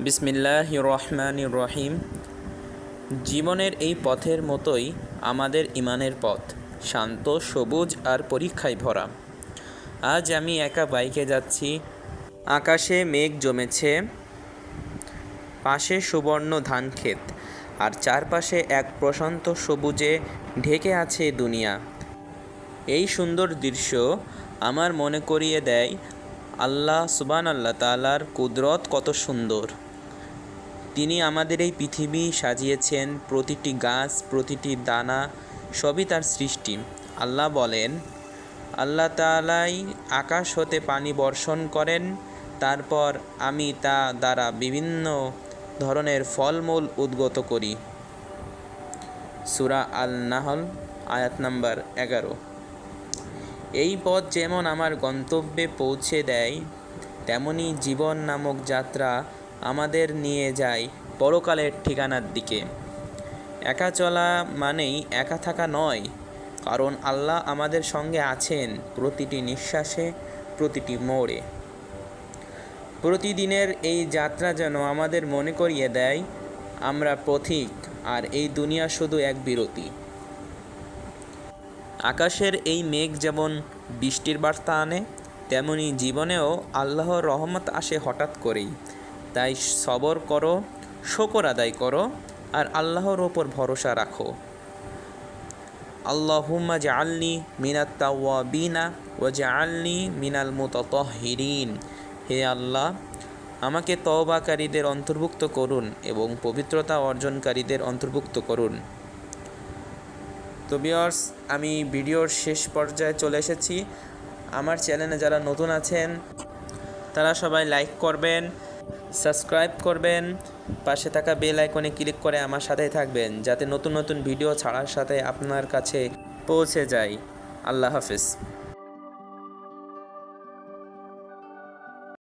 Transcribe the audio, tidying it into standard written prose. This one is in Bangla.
বিসমিল্লাহির রহমানির রহিম। জীবনের এই পথের মতোই আমাদের ইমানের পথ, শান্ত, সবুজ আর পরীক্ষায় ভরা। আজ আমি একা বাইকে যাচ্ছি, আকাশে মেঘ জমেছে, পাশে সুবর্ণ ধান ক্ষেত, আর চারপাশে এক প্রশান্ত সবুজে ঢেকে আছে দুনিয়া। এই সুন্দর দৃশ্য আমার মনে করিয়ে দেয় আল্লাহ তাআলার কুদরত কত সুন্দর। তিনি আমাদের এই পৃথিবী সাজিয়েছেন, প্রতিটি গাছ, প্রতিটি দানা সবই তার সৃষ্টি। আল্লাহ বলেন, আল্লাহ তাআলাই আকাশ হতে পানি বর্ষণ করেন, তারপর আমি তা দ্বারা বিভিন্ন ধরনের ফলমূল উদ্গত করি। সূরা আল-নাহল আয়াত নাম্বার 11। এই পথ যেমন আমার গন্তব্যে পৌঁছে দেয়, তেমনি জীবন নামক যাত্রা আমাদের নিয়ে যায় পরকালের ঠিকানার দিকে। একা চলা মানেই একা থাকা নয়, কারণ আল্লাহ আমাদের সঙ্গে আছেন প্রতিটি নিঃশ্বাসে, প্রতিটি মোড়ে। প্রতিদিনের এই যাত্রা যেন আমাদের মনে করিয়ে দেয় আমরা পথিক, আর এই দুনিয়া শুধু এক বিরতি। আকাশের এই মেঘ যেমন বৃষ্টির বার্তা আনে, তেমনি জীবনেও আল্লাহর রহমত আসে হঠাৎ করেই। তাই সবর করো, শুকর আদায় করো, আর আল্লাহর ওপর ভরসা রাখো। আল্লাহুম্মা জাআলনি মিনাত তাওয়াবিনা ওয়া জাআলনি মিনাল মুতাতাহহিরিন। হে আল্লাহ, আমাকে তওবাকারীদের অন্তর্ভুক্ত করুন এবং পবিত্রতা অর্জনকারীদের অন্তর্ভুক্ত করুন। তো ভিউয়ার্স, আমি ভিডিওর শেষ পর্যায়ে চলে এসেছি। আমার চ্যানেলে যারা নতুন আছেন তারা সবাই লাইক করবেন, সাবস্ক্রাইব করবেন, পাশে থাকা বেল আইকনে ক্লিক করে আমার সাথেই থাকবেন, যাতে নতুন নতুন ভিডিও ছাড়ার সাথে আপনার কাছে পৌঁছে যায়। আল্লাহ হাফেজ।